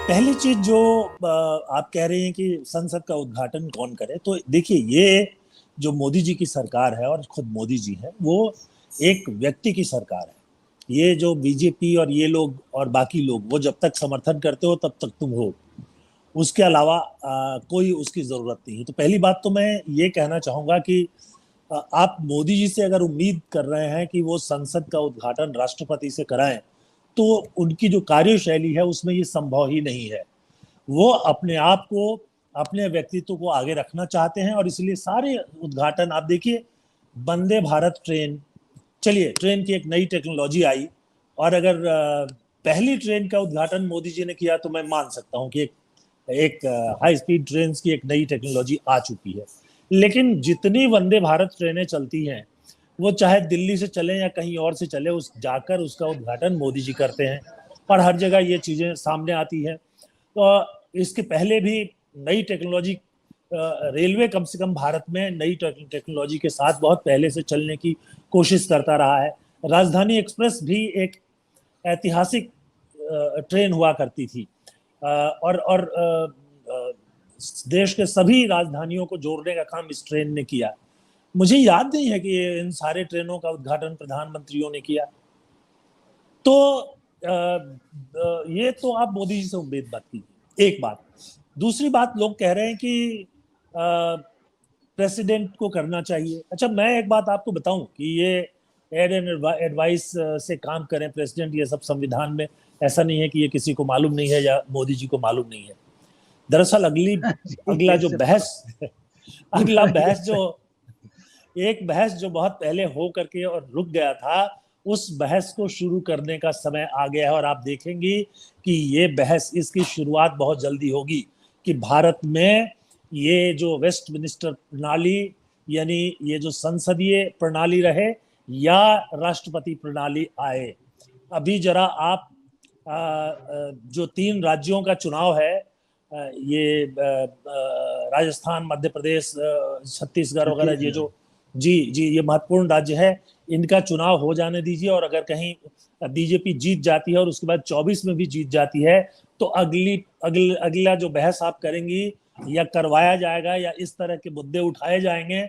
पहली चीज जो आप कह रहे हैं कि संसद का उद्घाटन कौन करे, तो देखिए, ये जो मोदी जी की सरकार है और खुद मोदी जी है, वो एक व्यक्ति की सरकार है। ये जो बीजेपी और ये लोग और बाकी लोग, वो जब तक समर्थन करते हो तब तक तुम हो, उसके अलावा कोई उसकी जरूरत नहीं है। तो पहली बात तो मैं ये कहना चाहूंगा कि आप मोदी जी से अगर उम्मीद कर रहे हैं कि वो संसद का उद्घाटन राष्ट्रपति से कराएं, तो उनकी जो कार्यशैली है उसमें ये संभव ही नहीं है। वो अपने आप को, अपने व्यक्तित्व को आगे रखना चाहते हैं और इसलिए सारे उद्घाटन आप देखिए। वंदे भारत ट्रेन, चलिए ट्रेन की एक नई टेक्नोलॉजी आई, और अगर पहली ट्रेन का उद्घाटन मोदी जी ने किया तो मैं मान सकता हूं कि एक हाई स्पीड ट्रेन की एक नई टेक्नोलॉजी आ चुकी है। लेकिन जितनी वंदे भारत ट्रेनें चलती हैं, वो चाहे दिल्ली से चले या कहीं और से चले, उस जाकर उसका उद्घाटन मोदी जी करते हैं और हर जगह ये चीजें सामने आती हैं। तो इसके पहले भी नई टेक्नोलॉजी, रेलवे कम से कम भारत में नई टेक्नोलॉजी के साथ बहुत पहले से चलने की कोशिश करता रहा है। राजधानी एक्सप्रेस भी एक ऐतिहासिक ट्रेन हुआ करती थी, और देश के सभी राजधानियों को जोड़ने का काम इस ट्रेन ने किया। मुझे याद नहीं है कि इन सारे ट्रेनों का उद्घाटन प्रधानमंत्रियों ने किया। तो ये तो आप मोदी जी से उम्मीद मत कीजिए, एक बात। दूसरी बात, लोग कह रहे हैं कि प्रेसिडेंट को करना चाहिए। अच्छा, मैं एक बात आपको बताऊं कि ये एड एंड एडवाइस से काम करें प्रेसिडेंट, ये सब संविधान में ऐसा नहीं है कि ये किसी को मालूम नहीं है या मोदी जी को मालूम नहीं है। दरअसल जी, अगला ये जो सब बहस अगला ये बहस जो सही। एक बहस जो बहुत पहले हो करके और रुक गया था, उस बहस को शुरू करने का समय आ गया है। और आप देखेंगे कि ये बहस, इसकी शुरुआत बहुत जल्दी होगी कि भारत में ये जो वेस्टमिनिस्टर प्रणाली, यानी ये जो संसदीय प्रणाली रहे या राष्ट्रपति प्रणाली आए। अभी जरा आप जो 3 राज्यों का चुनाव है, ये राजस्थान, मध्य प्रदेश, छत्तीसगढ़ वगैरह, ये छत्तीसगढ़। जो, जी जी, ये महत्वपूर्ण राज्य है, इनका चुनाव हो जाने दीजिए। और अगर कहीं बीजेपी जीत जाती है और उसके बाद 24 में भी जीत जाती है, तो अगला जो बहस आप करेंगी या करवाया जाएगा या इस तरह के मुद्दे उठाए जाएंगे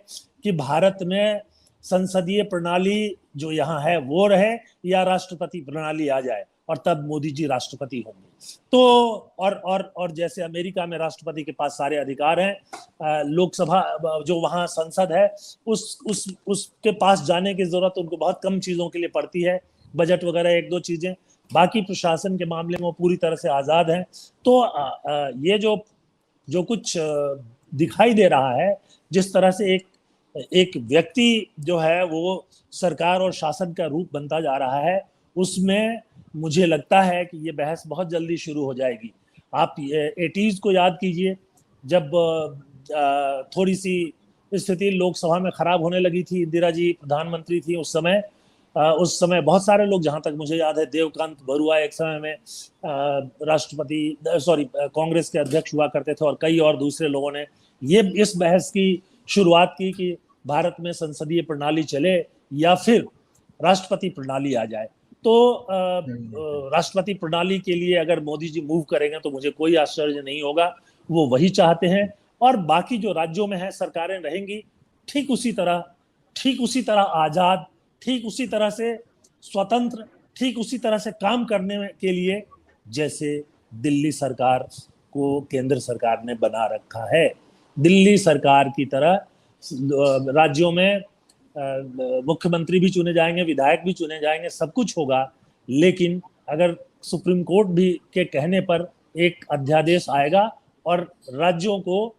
कि भारत में संसदीय प्रणाली जो यहाँ है वो रहे या राष्ट्रपति प्रणाली आ जाए, और तब मोदी जी राष्ट्रपति होंगे। तो और जैसे अमेरिका में राष्ट्रपति के पास सारे अधिकार हैं, लोकसभा जो वहां संसद है, उसके पास जाने की जरूरत उनको बहुत कम चीजों के लिए पड़ती है, बजट वगैरह एक दो चीजें। बाकी प्रशासन के मामले में वो पूरी तरह से आजाद हैं। तो ये जो जो कुछ दिखाई दे रहा है, जिस तरह से एक एक व्यक्ति जो है वो सरकार और शासन का रूप बनता जा रहा है, उसमें मुझे लगता है कि ये बहस बहुत जल्दी शुरू हो जाएगी। आप 80s को याद कीजिए, जब थोड़ी सी स्थिति लोकसभा में खराब होने लगी थी, इंदिरा जी प्रधानमंत्री थी उस समय। उस समय बहुत सारे लोग, जहां तक मुझे याद है, देवकांत बरुआ एक समय में राष्ट्रपति, सॉरी, कांग्रेस के अध्यक्ष हुआ करते थे, और कई और दूसरे लोगों ने ये इस बहस की शुरुआत की कि भारत में संसदीय प्रणाली चले या फिर राष्ट्रपति प्रणाली आ जाए। तो राष्ट्रपति प्रणाली के लिए अगर मोदी जी मूव करेंगे तो मुझे कोई आश्चर्य नहीं होगा, वो वही चाहते हैं। और बाकी जो राज्यों में है सरकारें रहेंगी ठीक उसी तरह आजाद, ठीक उसी तरह से स्वतंत्र, ठीक उसी तरह से काम करने के लिए जैसे दिल्ली सरकार को केंद्र सरकार ने बना रखा है। दिल्ली सरकार की तरह राज्यों में मुख्यमंत्री भी चुने जाएंगे, विधायक भी चुने जाएंगे, सब कुछ होगा। लेकिन अगर सुप्रीम कोर्ट भी के कहने पर एक अध्यादेश आएगा और राज्यों को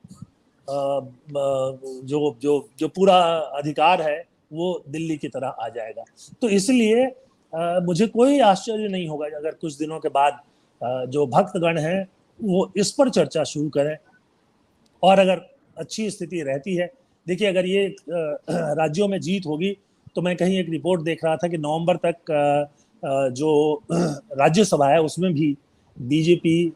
जो जो जो पूरा अधिकार है वो दिल्ली की तरह आ जाएगा। तो इसलिए मुझे कोई आश्चर्य नहीं होगा अगर कुछ दिनों के बाद जो भक्तगण हैं वो इस पर चर्चा शुरू करें। और अगर अच्छी स्थिति रहती है, देखिए, अगर ये राज्यों में जीत होगी, तो मैं कहीं एक रिपोर्ट देख रहा था कि नवंबर तक जो राज्यसभा है उसमें भी बीजेपी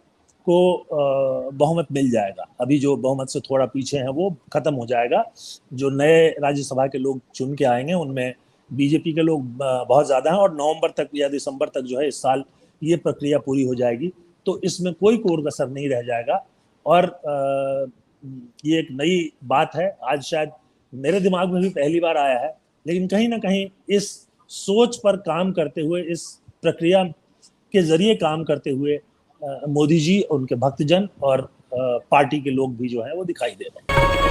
को बहुमत मिल जाएगा। अभी जो बहुमत से थोड़ा पीछे है वो खत्म हो जाएगा। जो नए राज्यसभा के लोग चुन के आएंगे उनमें बीजेपी के लोग बहुत ज्यादा हैं, और नवंबर तक या दिसंबर तक जो है इस साल ये प्रक्रिया पूरी हो जाएगी। तो इसमें कोई कोर कसर नहीं रह जाएगा। और ये एक नई बात है, आज शायद मेरे दिमाग में भी पहली बार आया है, लेकिन कहीं ना कहीं इस सोच पर काम करते हुए, इस प्रक्रिया के जरिए काम करते हुए मोदी जी, उनके भक्तजन और पार्टी के लोग भी जो है वो दिखाई दे रहे हैं।